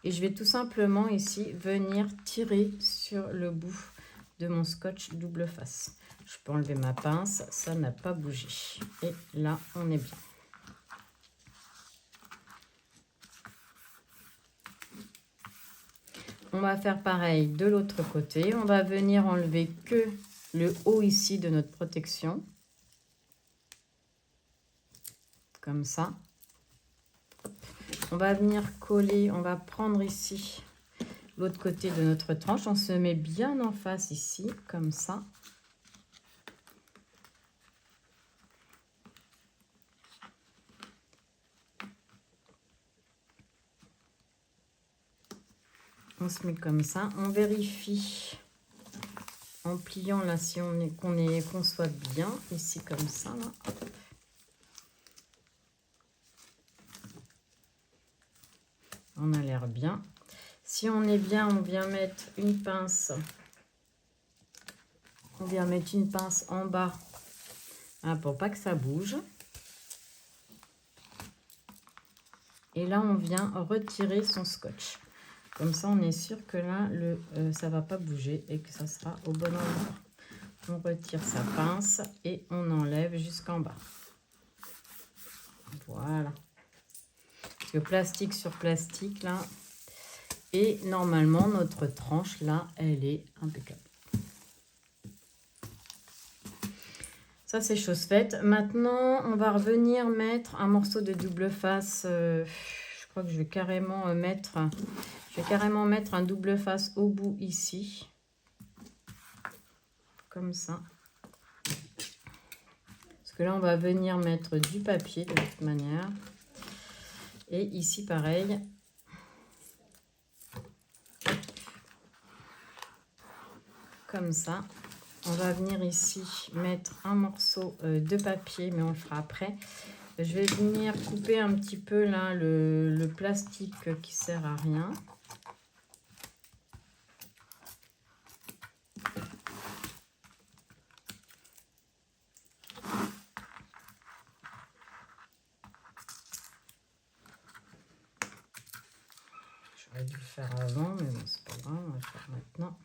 Et je vais tout simplement ici venir tirer sur le bout de mon scotch double face. Je peux enlever ma pince, ça n'a pas bougé. Et là, on est bien. On va faire pareil de l'autre côté. On va venir enlever que le haut ici de notre protection. Comme ça. On va venir coller, on va prendre ici l'autre côté de notre tranche. On se met bien en face ici, comme ça. On se met comme ça. On vérifie en pliant là si qu'on soit bien ici comme ça. Là. On a l'air bien. Si on est bien, on vient mettre une pince. On vient mettre une pince en bas hein, pour pas que ça bouge. Et là, on vient retirer son scotch. Comme ça, on est sûr que là, ça ne va pas bouger et que ça sera au bon endroit. On retire sa pince et on enlève jusqu'en bas. Voilà. Le plastique sur plastique, là. Et normalement, notre tranche, là, elle est impeccable. Ça, c'est chose faite. Maintenant, on va revenir mettre un morceau de double face. Je crois que je vais carrément mettre un double face au bout ici. Comme ça. Parce que là, on va venir mettre du papier de toute manière. Et ici, pareil. Comme ça. On va venir ici mettre un morceau de papier, mais on le fera après. Je vais venir couper un petit peu là le plastique qui sert à rien. J'aurais dû le faire avant, mais bon, c'est pas grave, on va le faire maintenant.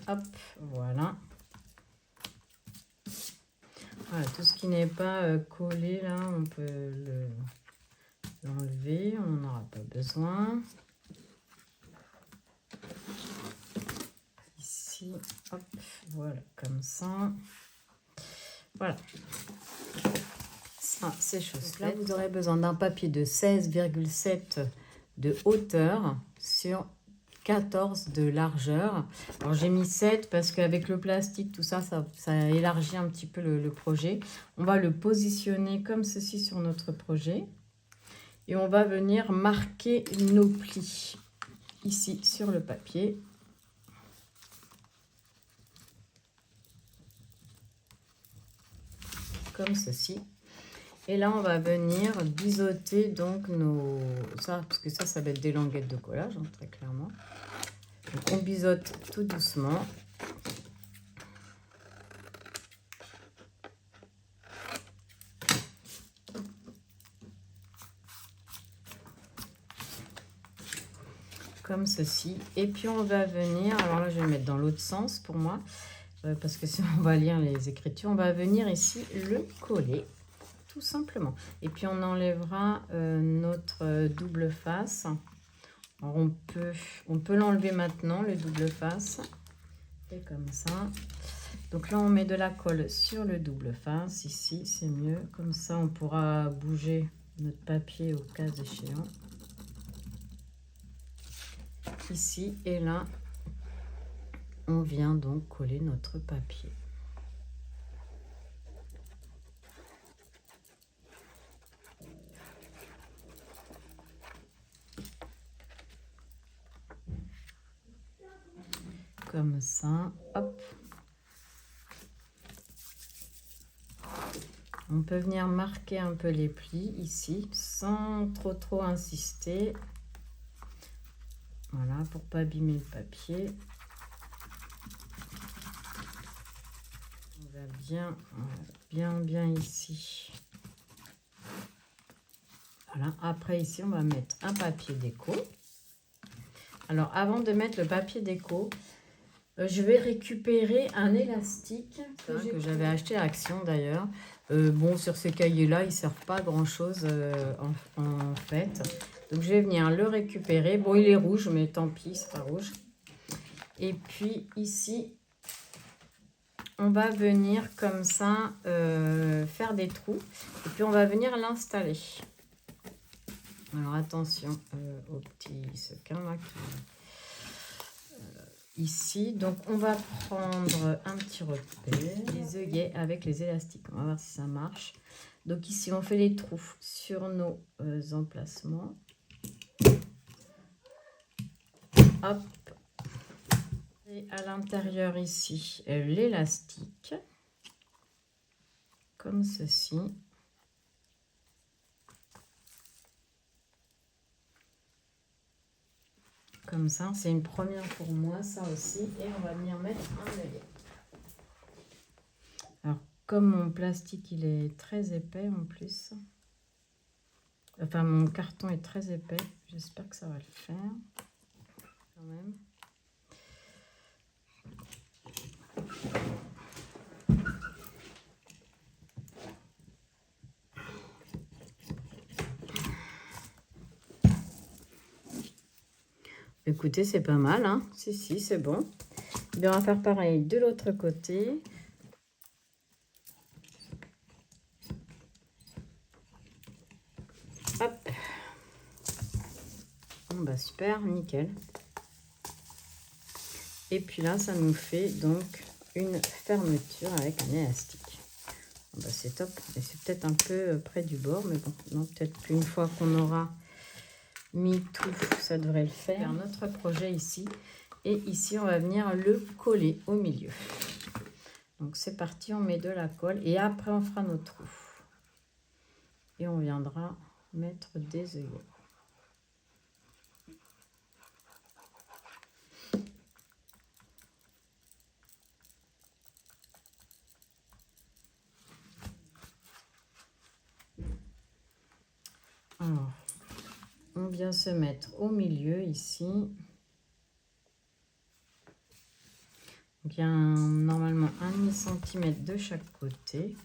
Hop, voilà. Voilà, tout ce qui n'est pas collé là, on peut l'enlever, on n'en aura pas besoin. Ici, hop, voilà, comme ça. Voilà. Ça, c'est chose là, vous aurez besoin d'un papier de 16,7 de hauteur sur 14 de largeur. Alors j'ai mis 7 parce qu'avec le plastique, tout ça, ça élargit un petit peu le projet. On va le positionner comme ceci sur notre projet. Et on va venir marquer nos plis ici sur le papier. Comme ceci. Et là, on va venir biseauter donc parce que ça va être des languettes de collage, hein, très clairement. Donc on biseaute tout doucement. Comme ceci. Et puis on va venir, alors là je vais le mettre dans l'autre sens pour moi, parce que sinon on va lire les écritures. On va venir ici le coller, tout simplement. Et puis on enlèvera notre double face. Alors on peut l'enlever maintenant, le double face. Et comme ça. Donc là on met de la colle sur le double face, ici c'est mieux. Comme ça on pourra bouger notre papier au cas échéant. Ici et là, on vient donc coller notre papier. Comme ça, hop. On peut venir marquer un peu les plis ici, sans trop insister. Voilà, pour pas abîmer le papier. On va bien ici. Voilà, après ici, on va mettre un papier déco. Alors, avant de mettre le papier déco, je vais récupérer un élastique que j'avais acheté à Action d'ailleurs. Bon, sur ces cahiers-là, ils ne servent pas à grand-chose en fait. Donc, je vais venir le récupérer. Bon, il est rouge, mais tant pis, c'est pas rouge. Et puis, ici, on va venir comme ça faire des trous. Et puis, on va venir l'installer. Alors, attention au petit sequin là. Ici, donc on va prendre un petit repère, les œillets avec les élastiques. On va voir si ça marche. Donc ici, on fait les trous sur nos emplacements. Hop. Et à l'intérieur ici, l'élastique. Comme ceci. Comme ça, c'est une première pour moi, ça aussi. Et on va venir mettre un œillet. Alors, comme mon plastique, il est très épais en plus. Enfin, mon carton est très épais. J'espère que ça va le faire. Quand même. Écoutez, c'est pas mal, hein. Si, c'est bon. Et on va faire pareil de l'autre côté. Hop. Bon, bah super, nickel. Et puis là, ça nous fait donc une fermeture avec un élastique. Bon, bah, c'est top. Et c'est peut-être un peu près du bord, mais bon, non, peut-être qu'une fois qu'on aura mis tout, ça devrait le faire. Notre projet ici. Et ici, on va venir le coller au milieu. Donc, c'est parti, on met de la colle. Et après, on fera nos trous. Et on viendra mettre des œillets. Alors, on vient se mettre au milieu ici. Donc, il y a normalement 1,5 cm de chaque côté.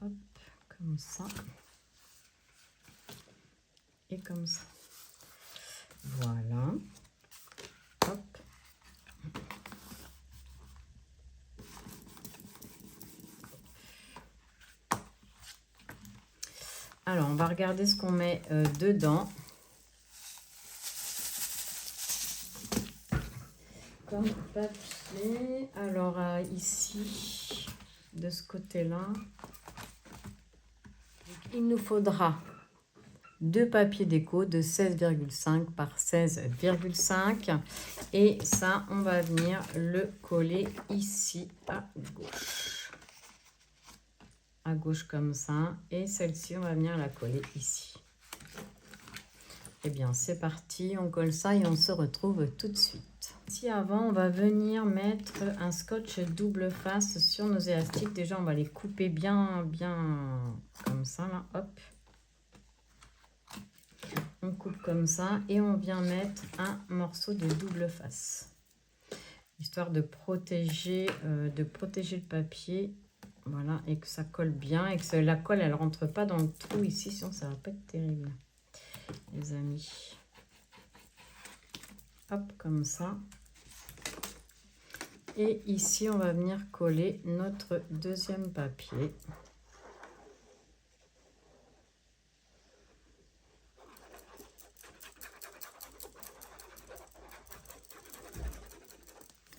Hop, comme ça. Et comme ça. Voilà. Hop. Alors, on va regarder ce qu'on met dedans. Comme papier. Alors, ici, de ce côté-là, il nous faudra 2 papiers déco de 16,5 par 16,5. Et ça, on va venir le coller ici à gauche. À gauche comme ça. Et celle-ci, on va venir la coller ici. Eh bien, c'est parti. On colle ça et on se retrouve tout de suite. Ici, avant, on va venir mettre un scotch double face sur nos élastiques. Déjà, on va les couper bien comme ça, là. Hop. On coupe comme ça et on vient mettre un morceau de double face. Histoire de protéger le papier. Voilà, et que ça colle bien et que la colle, elle rentre pas dans le trou ici, sinon ça va pas être terrible, les amis. Hop, comme ça. Et ici, on va venir coller notre deuxième papier.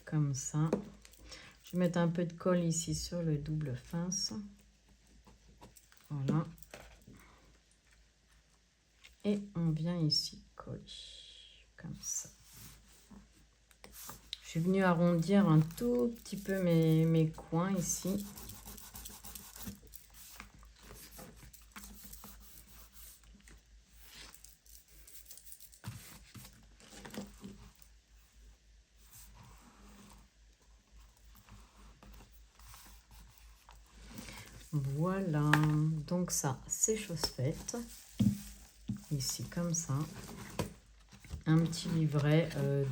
Comme ça. Je vais mettre un peu de colle ici sur le double face. Voilà. Et on vient ici coller. Comme ça. Je suis venue arrondir un tout petit peu mes coins ici. Voilà, donc ça, c'est chose faite. Ici, comme ça. Un petit livret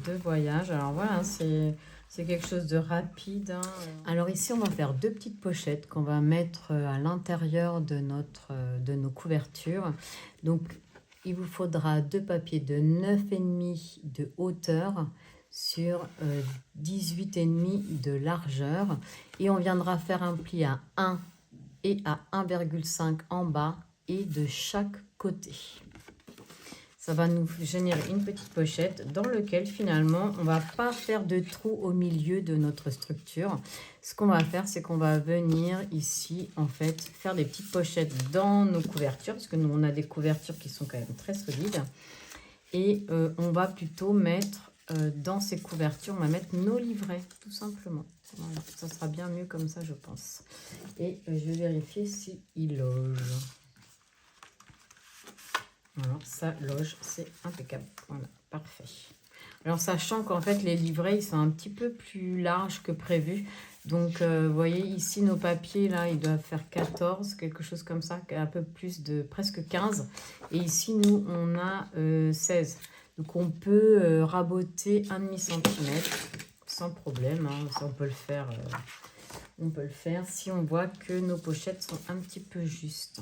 de voyage. Alors voilà, c'est quelque chose de rapide. Hein. Alors ici, on va faire 2 petites pochettes qu'on va mettre à l'intérieur de nos couvertures. Donc, il vous faudra 2 papiers de 9,5 de hauteur sur 18,5 de largeur. Et on viendra faire un pli à 1 et à 1,5 en bas et de chaque côté. Ça va nous générer une petite pochette dans laquelle finalement on va pas faire de trou au milieu de notre structure. Ce qu'on va faire, c'est qu'on va venir ici en fait faire des petites pochettes dans nos couvertures parce que nous on a des couvertures qui sont quand même très solides. Et on va plutôt mettre dans ces couvertures, on va mettre nos livrets tout simplement. Voilà, ça sera bien mieux comme ça, je pense. Et je vais vérifier s'il loge. Alors, ça loge, c'est impeccable. Voilà, parfait. Alors, sachant qu'en fait, les livrets, ils sont un petit peu plus larges que prévu. Donc, vous voyez, ici, nos papiers, là, ils doivent faire 14, quelque chose comme ça, un peu plus de presque 15. Et ici, nous, on a 16. Donc, on peut raboter 1,5 cm sans problème. Hein, ça, on peut le faire on peut le faire si on voit que nos pochettes sont un petit peu justes.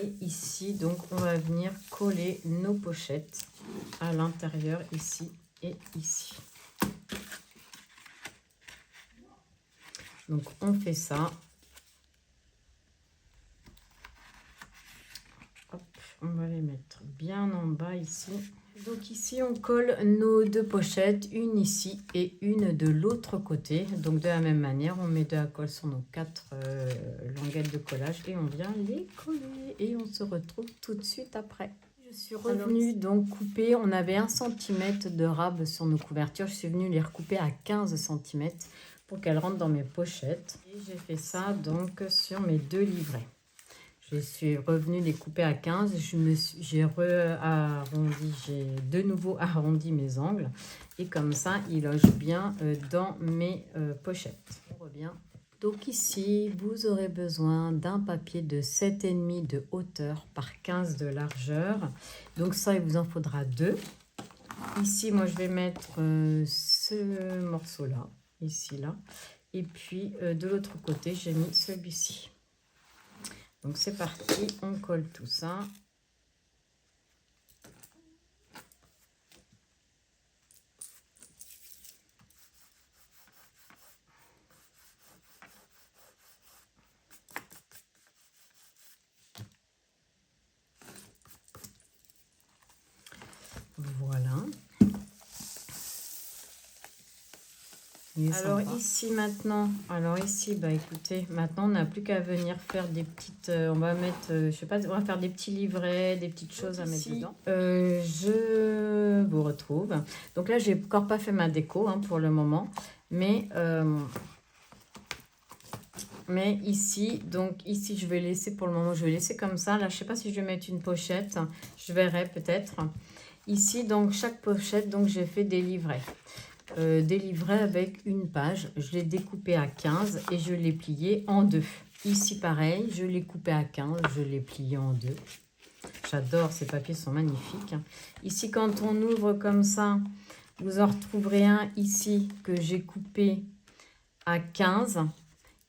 Et ici, donc, on va venir coller nos pochettes à l'intérieur, ici et ici. Donc, on fait ça. Hop, on va les mettre bien en bas ici. Donc ici, on colle nos deux pochettes, une ici et une de l'autre côté. Donc de la même manière, on met de la colle sur nos 4 languettes de collage et on vient les coller. Et on se retrouve tout de suite après. Je suis revenue donc couper, on avait 1 cm de rab sur nos couvertures. Je suis venue les recouper à 15 cm pour qu'elles rentrent dans mes pochettes. Et j'ai fait ça donc sur mes 2 livrets. Je suis revenue les couper à 15. J'ai de nouveau arrondi mes angles. Et comme ça, ils logent bien dans mes pochettes. On revient. Donc ici, vous aurez besoin d'un papier de 7,5 de hauteur par 15 de largeur. Donc ça, il vous en faudra 2. Ici, moi, je vais mettre ce morceau-là, ici, là. Et puis, de l'autre côté, j'ai mis celui-ci. Donc c'est parti, on colle tout ça. Voilà. Alors ici maintenant, bah écoutez, maintenant on n'a plus qu'à venir faire des petites, on va mettre, je sais pas, on va faire des petits livrets, des petites choses à mettre dedans. Je vous retrouve. Donc là, j'ai encore pas fait ma déco pour le moment, mais ici, donc ici, je vais laisser pour le moment, je vais laisser comme ça. Là, je sais pas si je vais mettre une pochette, je verrai peut-être. Ici, donc chaque pochette, donc j'ai fait des livrets. Des livrets avec une page. Je l'ai découpé à 15 et je l'ai plié en 2. Ici, pareil, je l'ai coupé à 15, je l'ai plié en 2. J'adore, ces papiers sont magnifiques. Ici, quand on ouvre comme ça, vous en retrouverez un ici que j'ai coupé à 15.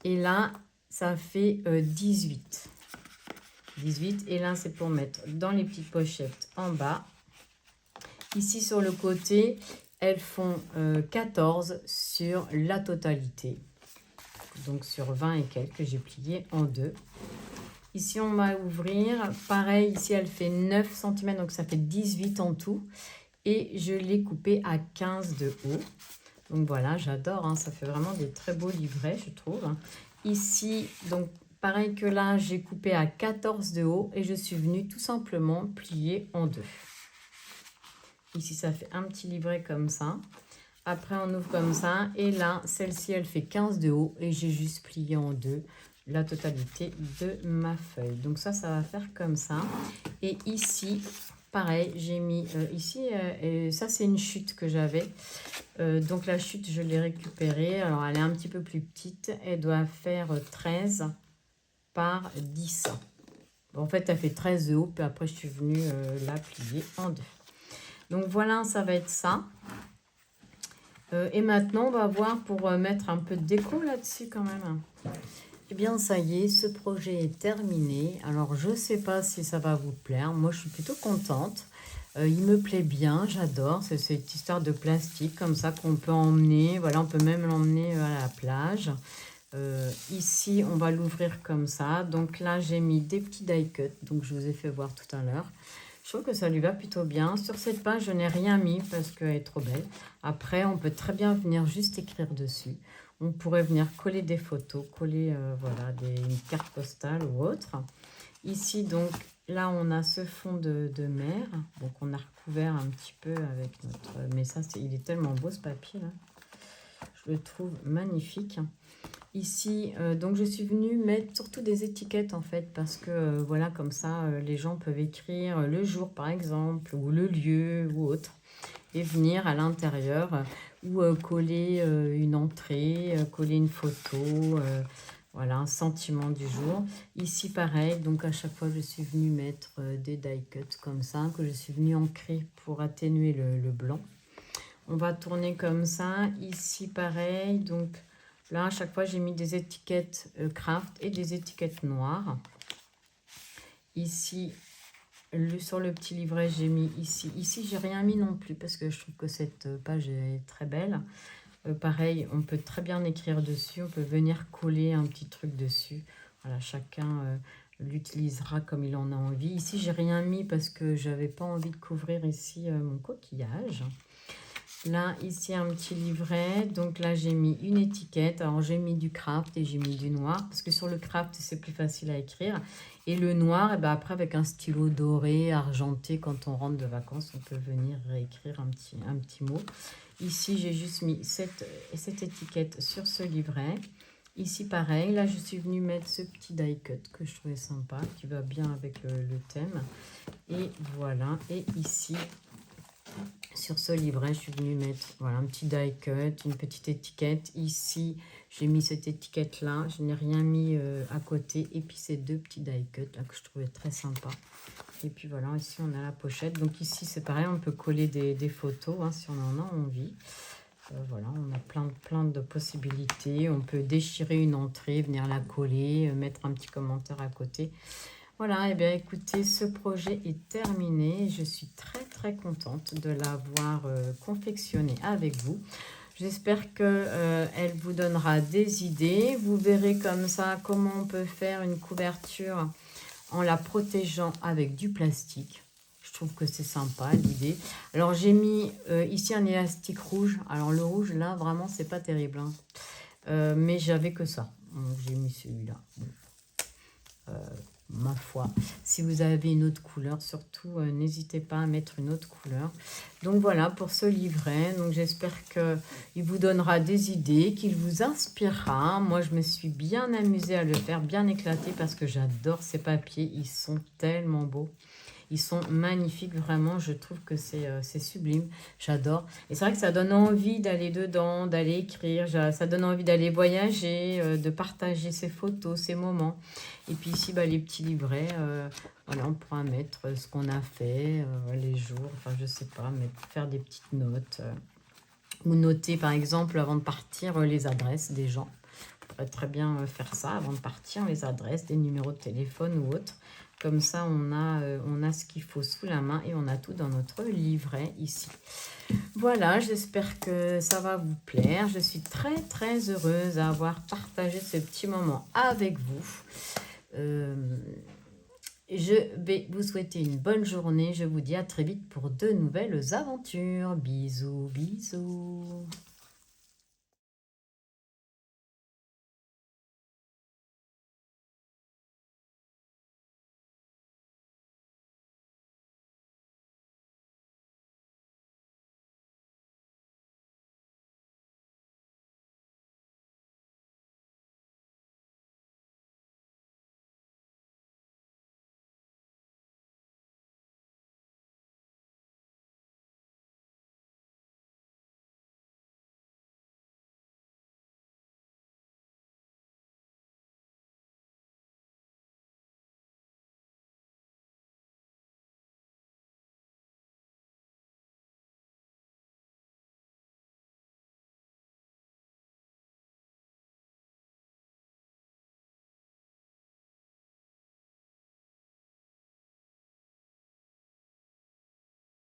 Et là, ça fait 18. 18. Et là, c'est pour mettre dans les petites pochettes en bas. Ici, sur le côté, elles font 14 sur la totalité. Donc, sur 20 et quelques, j'ai plié en 2. Ici, on va ouvrir. Pareil, ici, elle fait 9 cm, donc ça fait 18 en tout. Et je l'ai coupé à 15 de haut. Donc, voilà, j'adore. Ça fait vraiment des très beaux livrets, je trouve. Ici, donc, pareil que là, j'ai coupé à 14 de haut. Et je suis venue tout simplement plier en 2. Ici, ça fait un petit livret comme ça. Après, on ouvre comme ça. Et là, celle-ci, elle fait 15 de haut. Et j'ai juste plié en 2 la totalité de ma feuille. Donc ça, ça va faire comme ça. Et ici, pareil, j'ai mis ici, et ça, c'est une chute que j'avais. Donc la chute, je l'ai récupérée. Alors, elle est un petit peu plus petite. Elle doit faire 13 par 10. Bon, en fait, elle fait 13 de haut. Puis après, je suis venue la plier en 2. Donc voilà, ça va être ça. Et maintenant, on va voir pour mettre un peu de déco là-dessus quand même. Eh bien, ça y est, ce projet est terminé. Alors, je ne sais pas si ça va vous plaire. Moi, je suis plutôt contente. Il me plaît bien, j'adore. C'est cette histoire de plastique comme ça qu'on peut emmener. Voilà, on peut même l'emmener à la plage. Ici, on va l'ouvrir comme ça. Donc là, j'ai mis des petits die cuts. Donc, je vous ai fait voir tout à l'heure. Je trouve que ça lui va plutôt bien. Sur cette page, je n'ai rien mis parce qu'elle est trop belle. Après, on peut très bien venir juste écrire dessus. On pourrait venir coller des photos, coller voilà, une carte postale ou autre. Ici, donc, là, on a ce fond de mer. Donc, on a recouvert un petit peu avec notre... Mais ça, il est tellement beau, ce papier, là. Je le trouve magnifique. Ici, donc, je suis venue mettre surtout des étiquettes, en fait, parce que, voilà, comme ça, les gens peuvent écrire le jour, par exemple, ou le lieu, ou autre, et venir à l'intérieur, ou coller une entrée, coller une photo, voilà, un sentiment du jour. Ici, pareil, donc à chaque fois, je suis venue mettre des die cuts comme ça, que je suis venue ancrer pour atténuer le blanc. On va tourner comme ça. Ici, pareil, donc Là, à chaque fois, j'ai mis des étiquettes craft et des étiquettes noires. Ici, sur le petit livret, j'ai mis ici. Ici, j'ai rien mis non plus parce que je trouve que cette page est très belle. Pareil, on peut très bien écrire dessus. On peut venir coller un petit truc dessus. Voilà, chacun l'utilisera comme il en a envie. Ici, j'ai rien mis parce que j'avais pas envie de couvrir ici mon coquillage. Là, ici, un petit livret. Donc là, j'ai mis une étiquette. Alors, j'ai mis du craft et j'ai mis du noir. Parce que sur le craft, c'est plus facile à écrire. Et le noir, et ben après, avec un stylo doré, argenté, quand on rentre de vacances, on peut venir réécrire un petit mot. Ici, j'ai juste mis cette étiquette sur ce livret. Ici, pareil. Là, je suis venue mettre ce petit die cut que je trouvais sympa, qui va bien avec le thème. Et voilà. Et ici, sur ce livret, je suis venue mettre voilà, un petit die cut, une petite étiquette. Ici, j'ai mis cette étiquette-là. Je n'ai rien mis à côté. Et puis, ces deux petits die cut là, que je trouvais très sympa. Et puis voilà, ici, on a la pochette. Donc ici, c'est pareil, on peut coller des photos hein, si on en a envie. Voilà, on a plein de possibilités. On peut déchirer une entrée, venir la coller, mettre un petit commentaire à côté. Voilà, et bien écoutez, ce projet est terminé. Je suis très contente de l'avoir confectionné avec vous. J'espère qu'elle vous donnera des idées. Vous verrez comme ça comment on peut faire une couverture en la protégeant avec du plastique. Je trouve que c'est sympa l'idée. Alors j'ai mis ici un élastique rouge. Alors le rouge là, vraiment, c'est pas terrible. Hein. Mais j'avais que ça. Donc j'ai mis celui-là. Ma foi, si vous avez une autre couleur, surtout n'hésitez pas à mettre une autre couleur. Donc voilà pour ce livret. Donc j'espère qu'il vous donnera des idées, qu'il vous inspirera. Moi je me suis bien amusée à le faire, bien éclaté parce que j'adore ces papiers. Ils sont tellement beaux. Ils sont magnifiques, vraiment, je trouve que c'est sublime, j'adore. Et c'est vrai que ça donne envie d'aller dedans, d'aller écrire, ça donne envie d'aller voyager, de partager ses photos, ses moments. Et puis ici, bah, les petits livrets, voilà, on pourra mettre ce qu'on a fait, les jours, enfin je sais pas, mais faire des petites notes. Ou noter par exemple avant de partir les adresses des gens. On pourrait très bien faire ça avant de partir, les adresses, des numéros de téléphone ou autres. Comme ça, on a ce qu'il faut sous la main et on a tout dans notre livret ici. Voilà, j'espère que ça va vous plaire. Je suis très heureuse d'avoir partagé ce petit moment avec vous. Je vais vous souhaiter une bonne journée. Je vous dis à très vite pour de nouvelles aventures. Bisous.